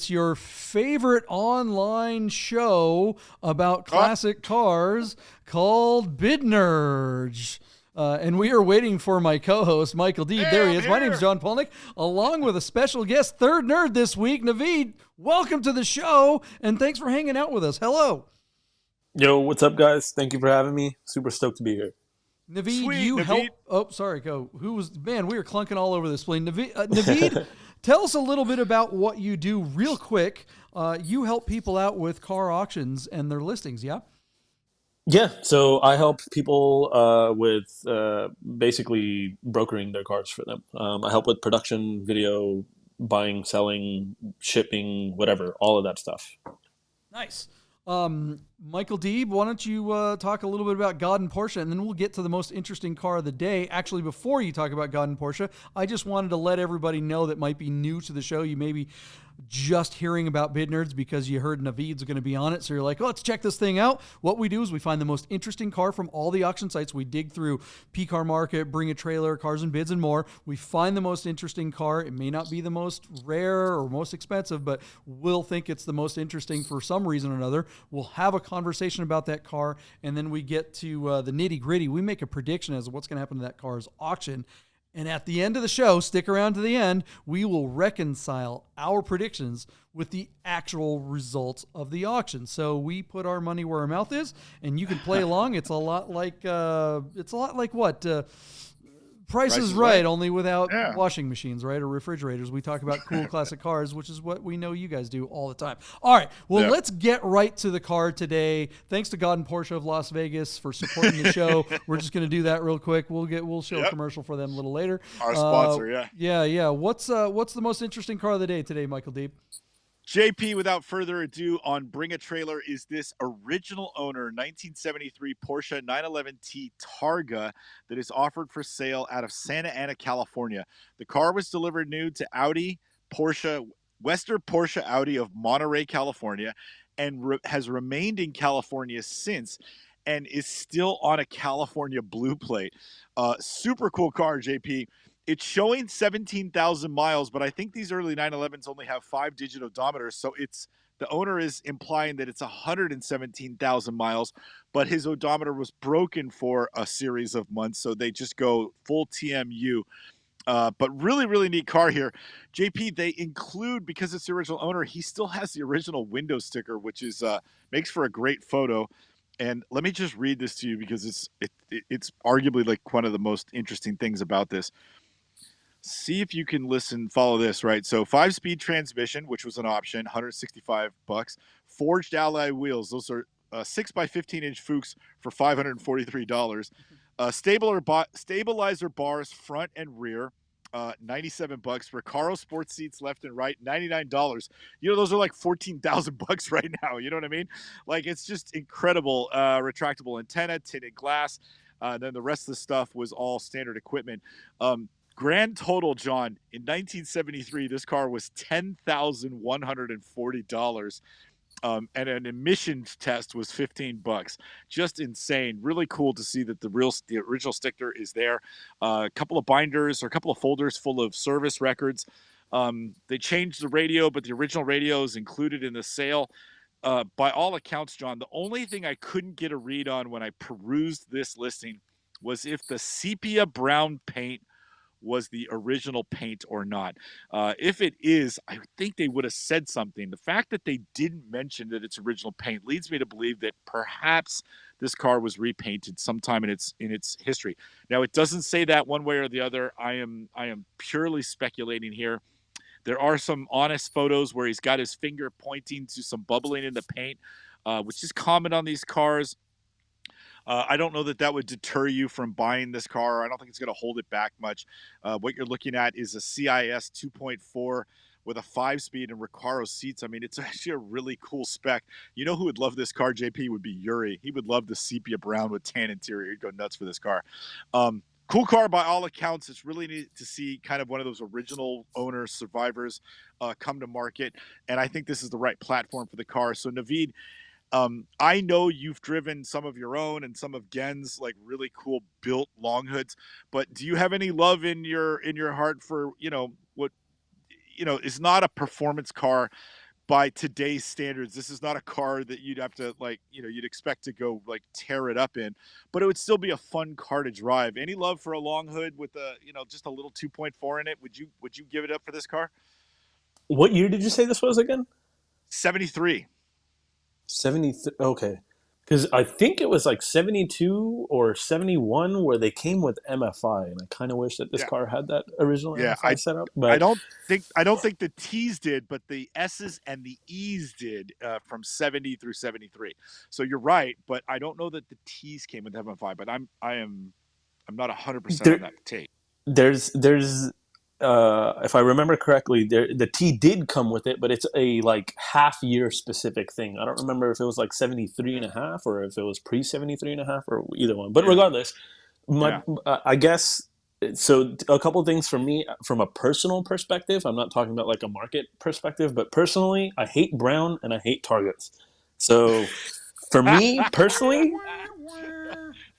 It's your favorite online show about classic cars called BaT. And we are waiting for my co-host, Michael Deeb. There he is. My name's John Polnik, along with a special guest, third nerd this week, Naveed. Welcome to the show, and thanks for hanging out with us. Hello. Yo, what's up, guys? Thank you for having me. Super stoked to be here. Naveed, help. Oh, sorry, go. Man, we were clunking all over this plane. Naveed, tell us a little bit about what you do real quick. You help people out with car auctions and their listings, yeah? Yeah, so I help people with basically brokering their cars for them. I help with production, video, buying, selling, shipping, whatever, all of that stuff. Nice. Michael Deeb, why don't you talk a little bit about God and Porsche, and then we'll get to the most interesting car of the day. Actually, before you talk about God and Porsche, I just wanted to let everybody know that might be new to the show. You may be just hearing about Bid Nerds because you heard Naveed's going to be on it. So you're like, oh, let's check this thing out. What we do is we find the most interesting car from all the auction sites. We dig through P-Car Market, Bring a Trailer, Cars and Bids, and more. We find the most interesting car. It may not be the most rare or most expensive, but we'll think it's the most interesting for some reason or another. We'll have a conversation about that car, and then we get to the nitty gritty. We make a prediction as to what's going to happen to that car's auction. And at the end of the show, stick around to the end, we will reconcile our predictions with the actual results of the auction. So we put our money where our mouth is, and you can play along. It's a lot like what? Price is Right, only without washing machines, right? Or refrigerators. We talk about cool classic cars, which is what we know you guys do all the time. All right. Well, let's get right to the car today. Thanks to God and Porsche of Las Vegas for supporting the show. We're just going to do that real quick. We'll show a commercial for them a little later. Our sponsor, Yeah. What's the most interesting car of the day today, Michael Deeb? JP, without further ado, on Bring a Trailer is this original owner 1973 Porsche 911T Targa that is offered for sale out of Santa Ana, California. The car was delivered new to Western Porsche Audi of Monterey, California, and has remained in California since, and is still on a California blue plate. Super cool car, JP. It's showing 17,000 miles, but I think these early 911s only have 5-digit odometers, so the owner is implying that it's 117,000 miles, but his odometer was broken for a series of months, so they just go full TMU. But really, really neat car here. JP, they include, because it's the original owner, he still has the original window sticker, which is makes for a great photo. And let me just read this to you because it's arguably like one of the most interesting things about this. See if you can follow this, right? So 5-speed transmission, which was an option, $165. Forged alloy wheels. Those are 6x15-inch Fuchs for $543. Stabilizer bars front and rear, $97. Recaro sports seats left and right, $99. You know, those are like $14,000 right now. You know what I mean? Like, it's just incredible. Retractable antenna, tinted glass. Then the rest of the stuff was all standard equipment. Grand total, John, in 1973, this car was $10,140. And an emissions test was $15. Just insane. Really cool to see that the original sticker is there. A couple of binders or a couple of folders full of service records. They changed the radio, but the original radio is included in the sale. By all accounts, John, the only thing I couldn't get a read on when I perused this listing was if the sepia brown paint was the original paint or not. If it is, I think they would have said something. The fact that they didn't mention that it's original paint leads me to believe that perhaps this car was repainted sometime in its history. Now, it doesn't say that one way or the other. I am purely speculating here. There are some honest photos where he's got his finger pointing to some bubbling in the paint, which is common on these cars. I don't know that would deter you from buying this car. I don't think it's going to hold it back much. What you're looking at is a CIS 2.4 with a 5-speed and Recaro seats. I mean, it's actually a really cool spec. You know who would love this car, JP, would be Yuri. He would love the sepia brown with tan interior. He'd go nuts for this car. Cool car by all accounts. It's really neat to see kind of one of those original owners, survivors come to market. And I think this is the right platform for the car. So, Naveed, I know you've driven some of your own and some of Gen's like really cool built long hoods, but do you have any love in your heart for, what, is not a performance car, by today's standards, this is not a car that you'd have to like, you'd expect to go like tear it up in, but it would still be a fun car to drive. Any love for a long hood with a, just a little 2.4 in it? Would you give it up for this car? What year did you say this was again? 73. 73. Okay. Because I think it was like 72 or 71 where they came with MFI, and I kind of wish that this Yeah. car had that original Yeah. MFI setup. I But don't think the T's did, but the S's and the E's did from 70 through 73. So you're right, but I don't know that the T's came with MFI, but I'm not 100% on that take. there's if I remember correctly, the T did come with it, but it's a like half year specific thing. I don't remember if it was like 73 and a half or if it was pre 73 and a half or either one. But regardless, I guess so. A couple of things for me from a personal perspective. I'm not talking about like a market perspective, but personally, I hate brown and I hate Targas. So for me personally,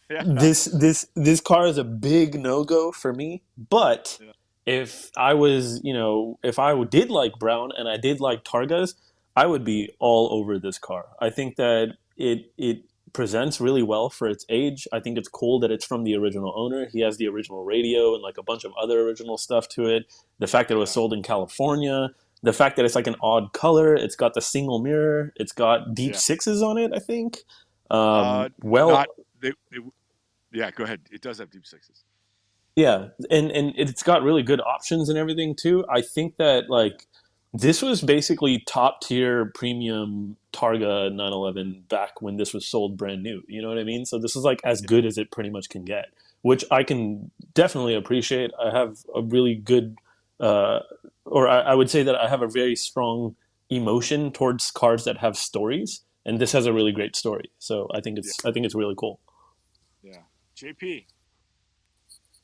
this car is a big no-go for me. But if I was, if I did like brown and I did like Targas, I would be all over this car. I think that it presents really well for its age. I think it's cool that it's from the original owner. He has the original radio and like a bunch of other original stuff to it. The fact that it was sold in California, the fact that it's like an odd color, it's got the single mirror, it's got deep sixes on it, I think. Yeah, go ahead. It does have deep sixes. Yeah, and it's got really good options and everything too. I think that like this was basically top tier premium Targa 911 back when this was sold brand new. You know what I mean? So this is like as good as it pretty much can get, which I can definitely appreciate. I have a really good, or I would say that I have a very strong emotion towards cars that have stories, and this has a really great story. So I think it's really cool. Yeah, JP.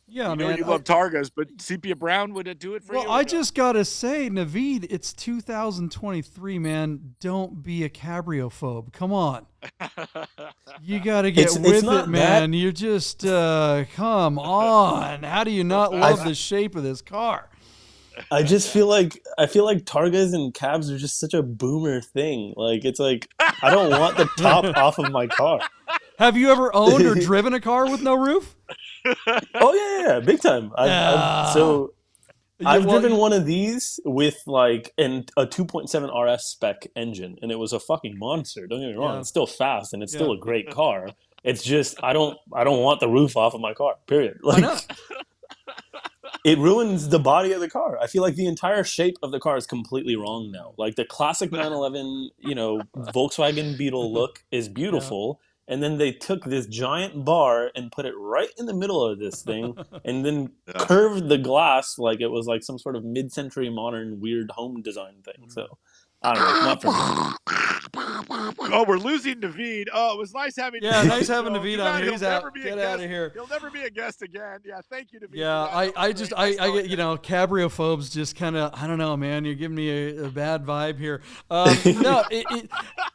Yeah, man. You love Targas, but Sepia Brown, would it do it for you? Well, I just gotta say, Naveed, it's 2023, man. Don't be a cabrio-phobe. Come on, you gotta get with it, man. You're just come on. How do you not love the shape of this car? I just feel like Targas and cabs are just such a boomer thing. Like it's like I don't want the top off of my car. Have you ever owned or driven a car with no roof? Oh yeah, big time. I've driven one of these with like a 2.7 RS spec engine, and it was a fucking monster. Don't get me wrong; it's still fast and it's still a great car. It's just I don't want the roof off of my car. Period. Like it ruins the body of the car. I feel like the entire shape of the car is completely wrong now. Like the classic 911, Volkswagen Beetle look is beautiful. Yeah. And then they took this giant bar and put it right in the middle of this thing and then curved the glass like it was like some sort of mid-century modern weird home design thing. So, I don't know. Not for me. Oh, we're losing Naveed. Oh, it was nice having nice having Naveed on here. He's out. Get out of here. He'll never be a guest again. Yeah, thank you, Naveed. Yeah, I get, cabrio-phobes just kind of, I don't know, man. You're giving me a bad vibe here. No,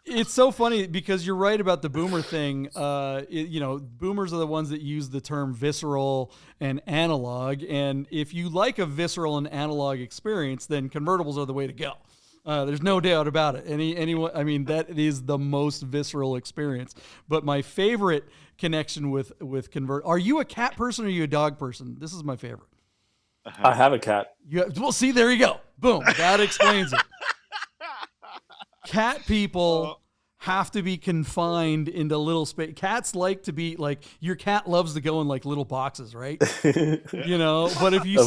it's so funny because you're right about the boomer thing. Boomers are the ones that use the term visceral and analog. And if you like a visceral and analog experience, then convertibles are the way to go. There's no doubt about it. That is the most visceral experience. But my favorite connection with are you a cat person or are you a dog person? This is my favorite. I have a cat. Well, see, there you go. Boom. That explains it. Cat people have to be confined into little space. Cats like to be like, your cat loves to go in like little boxes, right? But if you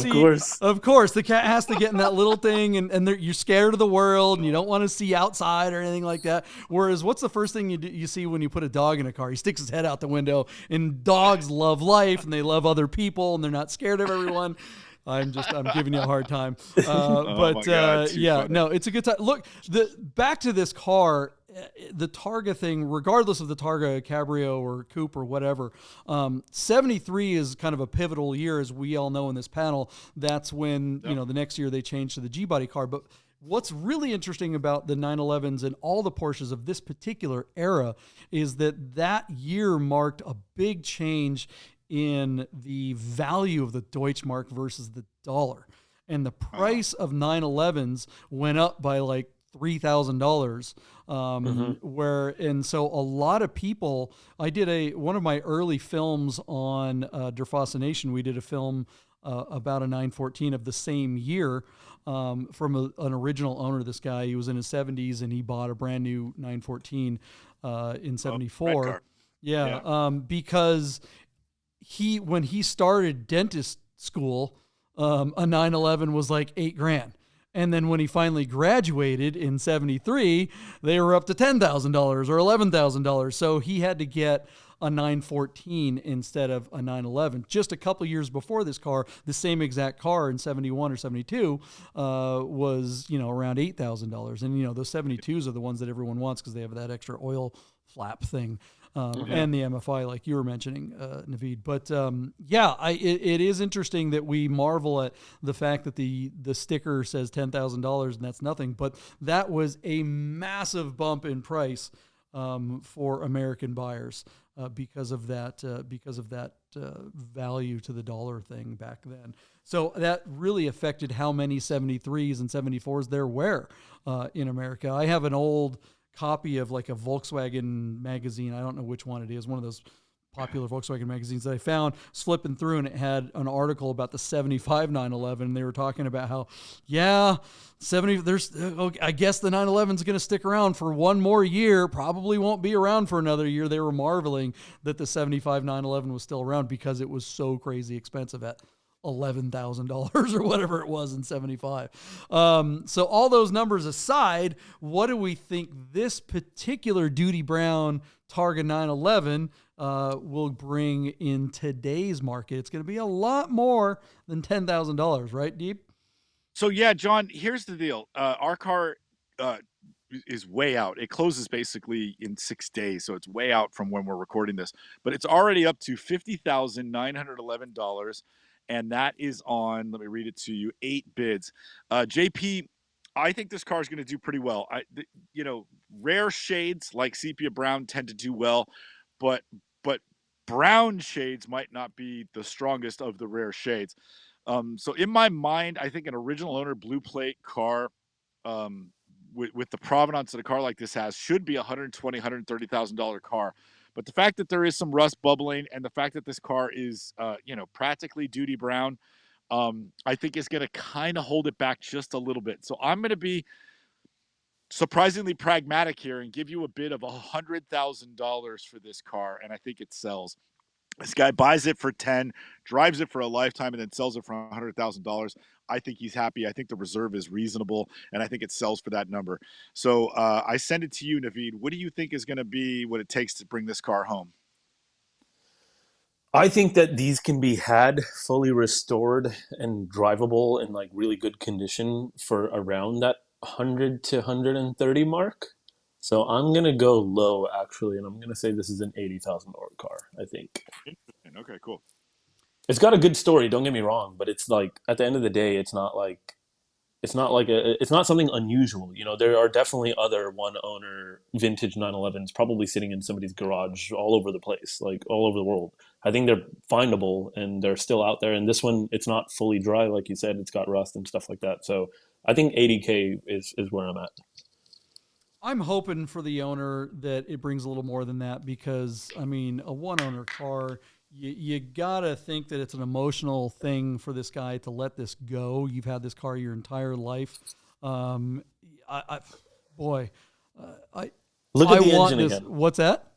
of course, the cat has to get in that little thing and you're scared of the world and you don't want to see outside or anything like that. Whereas what's the first thing you see when you put a dog in a car? He sticks his head out the window, and dogs love life and they love other people and they're not scared of everyone. I'm giving you a hard time. It's a good time. Look, back to this car, the Targa thing, regardless of the Targa Cabrio or Coupe or whatever, 73 is kind of a pivotal year, as we all know in this panel. That's when, the next year they changed to the G-body car. But what's really interesting about the 911s and all the Porsches of this particular era is that year marked a big change in the value of the Deutschmark versus the dollar. And the price of 911s went up by like $3,000. And so a lot of people, I did one of my early films on Der Fascination. We did a film about a 914 of the same year from an original owner. This guy, he was in his 70s and he bought a brand new 914 in 74. Because when he started dentist school, a 911 was like $8,000. And then when he finally graduated in 73, they were up to $10,000 or $11,000. So he had to get a 914 instead of a 911. Just a couple years before this car, the same exact car in 71 or 72 was, around $8,000. And, those 72s are the ones that everyone wants because they have that extra oil flap thing. And the MFI, like you were mentioning, Naveed. But it is interesting that we marvel at the fact that the sticker says $10,000 and that's nothing. But that was a massive bump in price for American buyers because of that value to the dollar thing back then. So that really affected how many 73s and 74s there were in America. I have an old copy of like a Volkswagen magazine. I don't know which one it is. One of those popular Volkswagen magazines that I found, flipping through, and it had an article about the 75 911. And they were talking about how, I guess the 911 is going to stick around for one more year. Probably won't be around for another year. They were marveling that the 75 911 was still around because it was so crazy expensive at $11,000 or whatever it was in 75. So all those numbers aside, what do we think this particular Duty Brown Targa 911 will bring in today's market? It's going to be a lot more than $10,000, right, Deeb? So yeah, John, here's the deal. Our car is way out. It closes basically in 6 days, so it's way out from when we're recording this. But it's already up to $50,911. And that is on, let me read it to you, 8 bids. JP, I think this car is going to do pretty well. Rare shades like sepia brown tend to do well, but brown shades might not be the strongest of the rare shades. So in my mind, I think an original owner blue plate car with the provenance that a car like this has should be $120,000, $130,000 car. But the fact that there is some rust bubbling and the fact that this car is, practically duty brown, I think is going to kind of hold it back just a little bit. So I'm going to be surprisingly pragmatic here and give you a bid of $100,000 for this car, and I think it sells. This guy buys it for 10, drives it for a lifetime, and then sells it for $100,000. I think he's happy. I think the reserve is reasonable, and I think it sells for that number. So I send it to you, Naveed. What do you think is going to be what it takes to bring this car home? I think that these can be had fully restored and drivable in like really good condition for around that 100 to 130 mark. So I'm going to go low, actually, and I'm going to say this is an $80,000 car, I think. Okay, cool. It's got a good story, don't get me wrong, but it's like, at the end of the day, it's not something unusual. There are definitely other one-owner vintage 911s probably sitting in somebody's garage all over the place, like all over the world. I think they're findable, and they're still out there. And this one, it's not fully dry, like you said. It's got rust and stuff like that. So I think $80K is where I'm at. I'm hoping for the owner that it brings a little more than that because, a one-owner car, you got to think that it's an emotional thing for this guy to let this go. You've had this car your entire life. Look at the engine again. What's that?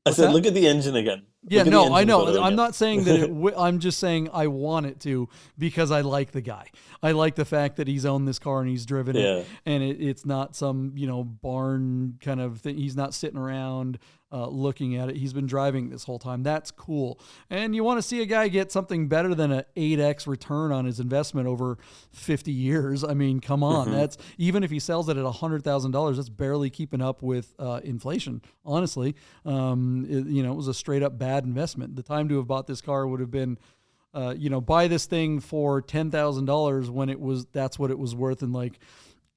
Look at the engine again. Yeah, no, I know. I'm not saying that I'm just saying I want it to because I like the guy. I like the fact that he's owned this car and he's driven it, and it's not some barn kind of thing. He's not sitting around looking at it. He's been driving this whole time. That's cool. And you want to see a guy get something better than an 8x return on his investment over 50 years. Come on. That's even if he sells it at $100,000, that's barely keeping up with inflation. Honestly, it was a straight up bad investment. The time to have bought this car would have been, buy this thing for $10,000 when that's what it was worth in like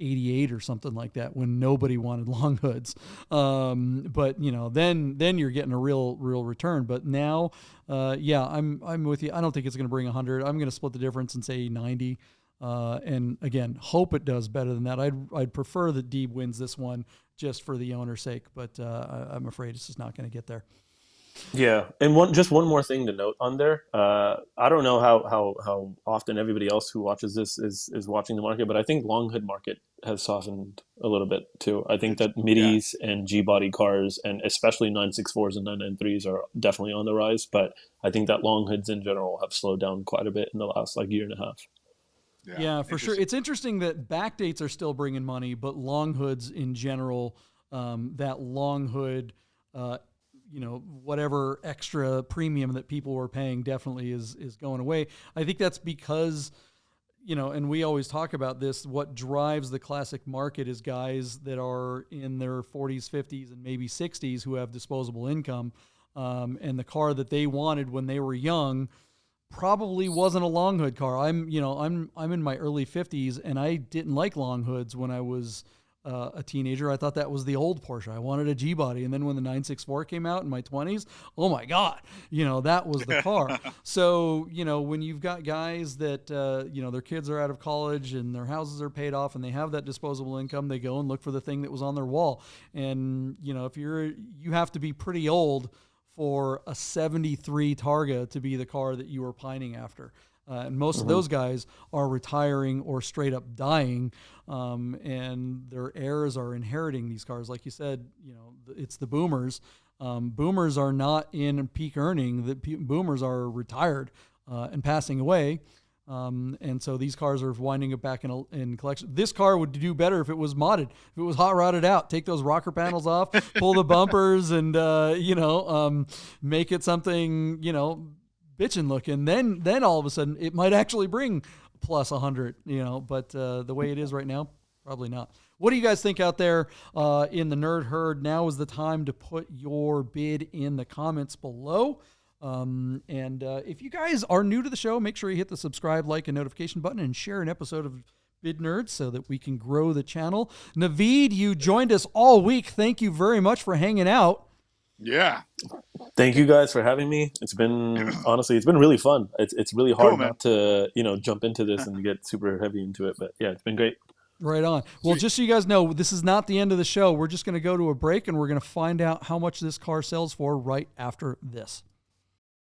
88 or something like that, when nobody wanted long hoods. But then you're getting a real return. But now, I'm with you. I don't think it's going to bring 100. I'm going to split the difference and say 90. And again, hope it does better than that. I'd prefer that Deeb wins this one just for the owner's sake, but I'm afraid it's just not going to get there. Yeah, and one more thing to note on there. I don't know how often everybody else who watches this is watching the market, but I think long hood market has softened a little bit too. I think that middies and G body cars, and especially 964s and 993s, are definitely on the rise. But I think that long hoods in general have slowed down quite a bit in the last year and a half. Yeah, for sure. It's interesting that backdates are still bringing money, but long hoods in general, that long hood, whatever extra premium that people were paying definitely is going away. I think that's because, and we always talk about this, what drives the classic market is guys that are in their 40s, 50s, and maybe 60s who have disposable income. And the car that they wanted when they were young probably wasn't a long hood car. I'm in my early 50s and I didn't like long hoods when I was a teenager. I thought that was the old Porsche. I wanted a G body. And then when the 964 came out in my 20s, oh my God, that was the car. So, when you've got guys that, their kids are out of college and their houses are paid off and they have that disposable income, they go and look for the thing that was on their wall. And, if you have to be pretty old for a 73 Targa to be the car that you were pining after. And most of those guys are retiring or straight up dying, and their heirs are inheriting these cars. Like you said, it's the boomers. Boomers are not in peak earning. The boomers are retired and passing away. And so these cars are winding up back in collection. This car would do better if it was modded, if it was hot rodded out. Take those rocker panels off, pull the bumpers, and make it something bitchin' looking. Then all of a sudden it might actually bring plus 100. But the way it is right now, probably not. What do you guys think out there in the nerd herd? Now is the time to put your bid in the comments below. And if you guys are new to the show, make sure you hit the subscribe, like, and notification button and share an episode of Bid Nerds so that we can grow the channel. Naveed, you joined us all week. Thank you very much for hanging out. Yeah. Thank you guys for having me. It's been really fun. It's really hard not to, jump into this and get super heavy into it, but yeah, it's been great. Right on. Well, just so you guys know, this is not the end of the show. We're just going to go to a break and we're going to find out how much this car sells for right after this.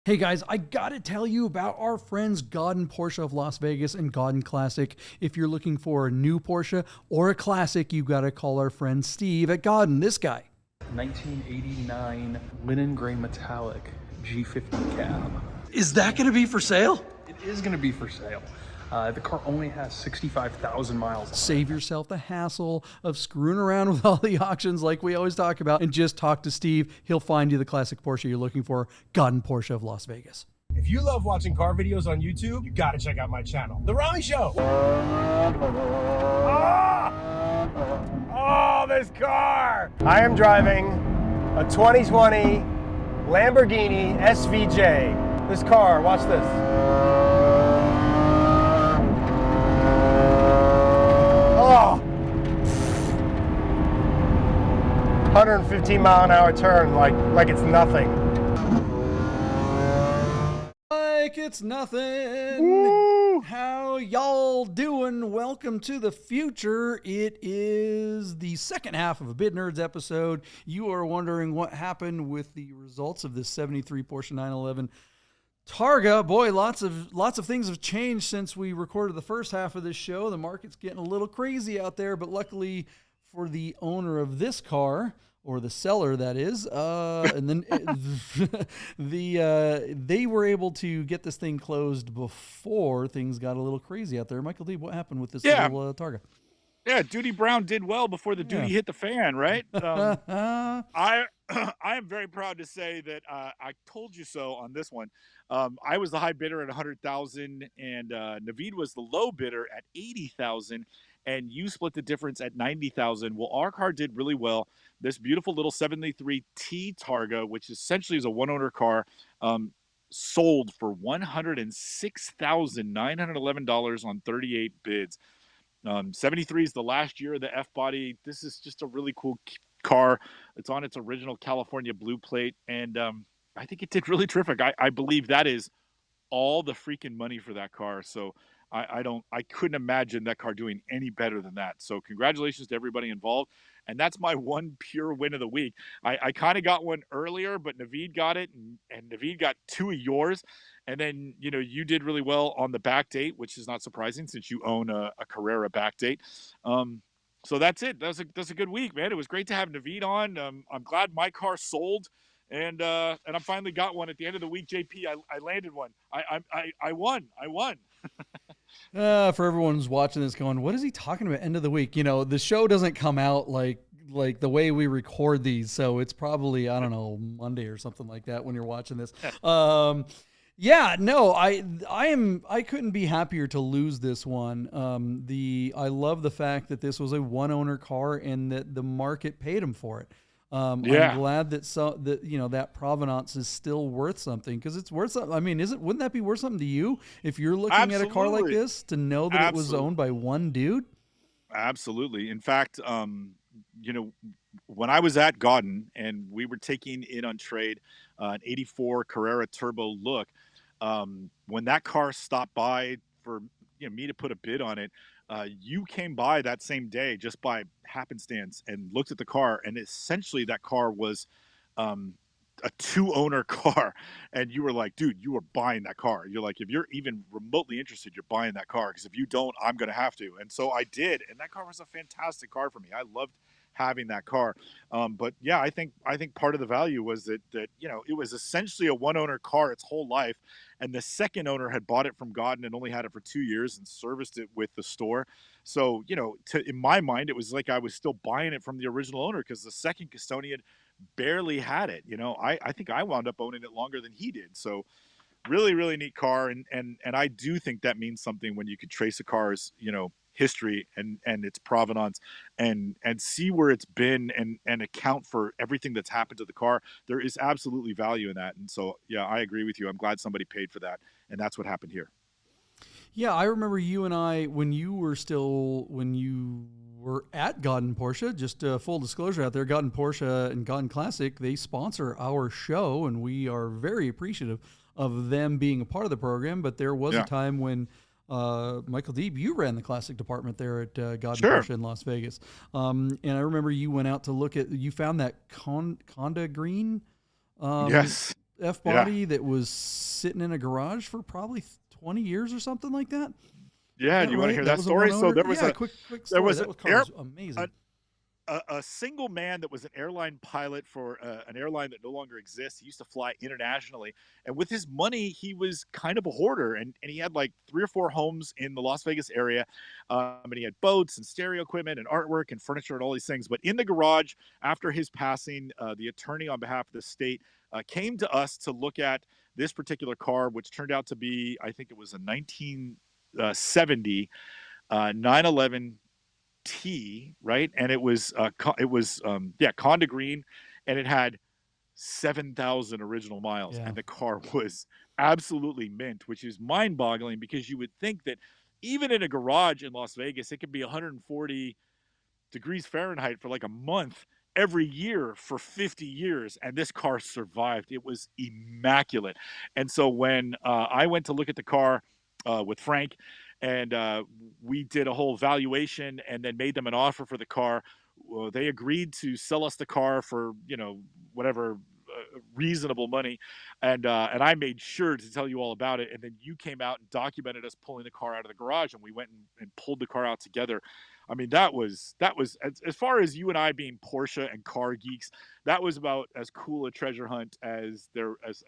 Hey guys, I gotta tell you about our friends Godden Porsche of Las Vegas and Godden Classic. If you're looking for a new Porsche or a classic, you gotta call our friend Steve at Godden, this guy. 1989 linen gray metallic G50 cab. Is that gonna be for sale? It is gonna be for sale. The car only has 65,000 miles on it. Save yourself the hassle of screwing around with all the auctions like we always talk about and just talk to Steve. He'll find you the classic Porsche you're looking for, Godden Porsche of Las Vegas. If you love watching car videos on YouTube, you gotta check out my channel, The Rami Show. Oh, this car! I am driving a 2020 Lamborghini SVJ. This car, watch this. Oh! 115 mile an hour turn like it's nothing. Like it's nothing. Woo! How y'all doing? Welcome to the future. It is the second half of a Bid Nerds episode. You are wondering what happened with the results of this 73 Porsche 911 Targa. Boy, lots of things have changed since we recorded the first half of this show. The market's getting a little crazy out there, but luckily for the owner of this car, or the seller, that is, and then they were able to get this thing closed before things got a little crazy out there. Michael Deeb, what happened with this little Targa? Yeah, Duty Brown did well before the duty hit the fan, right? I am very proud to say that I told you so on this one. I was the high bidder at 100,000, and Naveed was the low bidder at 80,000, and you split the difference at 90,000. Well, our car did really well. This beautiful little 73T Targa, which essentially is a one-owner car, sold for $106,911 on 38 bids. 73 is the last year of the F-body. This is just a really cool car. It's on its original California blue plate, and I think it did really terrific. I believe that is all the freaking money for that car. So I couldn't imagine that car doing any better than that. So congratulations to everybody involved. And that's my one pure win of the week. I kind of got one earlier, but Naveed got it, and Naveed got two of yours. And then, you did really well on the back date, which is not surprising since you own a Carrera back date. So that's it. That's a good week, man. It was great to have Naveed on. I'm glad my car sold. And I finally got one at the end of the week. JP, I landed one. I won. For everyone who's watching this going, what is he talking about end of the week? The show doesn't come out like the way we record these. So it's probably, I don't know, Monday or something like that when you're watching this. Yeah, no, I couldn't be happier to lose this one. I love the fact that this was a one owner car and that the market paid him for it. I'm glad that that provenance is still worth something, because it's worth something. I mean, wouldn't that be worth something to you if you're looking at a car like this, to know that it was owned by one dude? Absolutely. In fact, when I was at Gaudin and we were taking in on trade an 84 Carrera Turbo Look, when that car stopped by for me to put a bid on it, you came by that same day just by happenstance and looked at the car, and essentially that car was a two-owner car, and you were like, dude, you are buying that car. You're like, if you're even remotely interested, you're buying that car, because if you don't, I'm going to have to. And so I did, and that car was a fantastic car for me. I loved having that car. But yeah, I think part of the value was that it was essentially a one-owner car its whole life, and the second owner had bought it from Gaudin and only had it for 2 years and serviced it with the store. So in my mind, it was like I was still buying it from the original owner, because the second custodian barely had it. I think I wound up owning it longer than he did. So really, really neat car, and I do think that means something when you could trace a car's history and its provenance and see where it's been and account for everything that's happened to the car. There is absolutely value in that. And so, yeah, I agree with you. I'm glad somebody paid for that. And that's what happened here. Yeah, I remember you and I, when you were at Gaudin Porsche, just full disclosure out there, Gaudin Porsche and Gaudin Classic, they sponsor our show, and we are very appreciative of them being a part of the program. But there was a time when Michael Deeb, you ran the classic department there at Gaudin Porsche in Las Vegas. And I remember you went out to look at, you found that Conda Green F-body that was sitting in a garage for probably 20 years or something like that. Yeah, do you want to hear that story? So there was a quick story. There was amazing. A single man that was an airline pilot for an airline that no longer exists. He used to fly internationally, and with his money, he was kind of a hoarder, and he had like 3 or 4 homes in the Las Vegas area, and he had boats and stereo equipment and artwork and furniture and all these things. But in the garage, after his passing, the attorney on behalf of the state came to us to look at this particular car, which turned out to be, I think it was a 1970 911T, right? And it was Conda Green, and it had 7,000 original miles, and the car was absolutely mint, which is mind-boggling, because you would think that even in a garage in Las Vegas, it could be 140 degrees Fahrenheit for like a month every year for 50 years, and this car survived. It was immaculate. And so when I went to look at the car with Frank, and we did a whole valuation and then made them an offer for the car, they agreed to sell us the car for whatever reasonable money, and I made sure to tell you all about it. And then you came out and documented us pulling the car out of the garage, and we went and pulled the car out together. I mean, that was as far as you and I being Porsche and car geeks, that was about as cool a treasure hunt as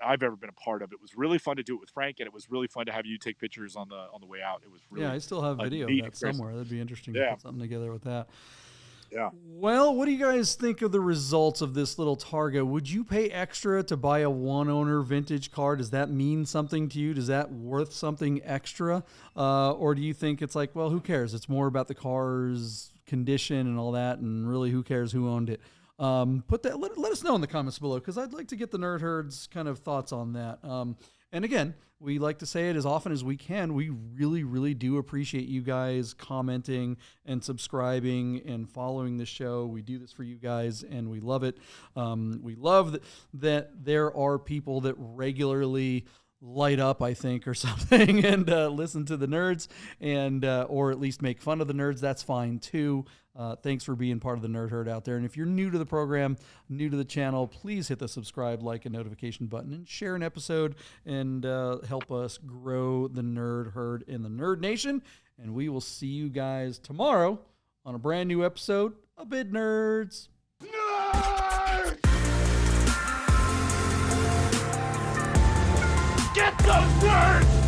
I've ever been a part of. It was really fun to do it with Frank, and it was really fun to have you take pictures on the way out. It was really I still have video of that somewhere. That'd be interesting to put something together with that. Yeah. Well, what do you guys think of the results of this little Targa? Would you pay extra to buy a one-owner vintage car? Does that mean something to you? Does that worth something extra? Or do you think it's like, well, who cares? It's more about the car's condition and all that, and really who cares who owned it? Let us know in the comments below, because I'd like to get the Nerd Herd's kind of thoughts on that. And again, we like to say it as often as we can. We really, really do appreciate you guys commenting and subscribing and following the show. We do this for you guys, and we love it. We love that there are people that regularly light up, I think, or something, and listen to the nerds, and or at least make fun of the nerds. That's fine too. Thanks for being part of the Nerd Herd out there. And if you're new to the program, new to the channel, please hit the subscribe, like, and notification button, and share an episode, and help us grow the Nerd Herd in the Nerd Nation. And we will see you guys tomorrow on a brand new episode of Bid Nerds. Nerds! Get those nerds!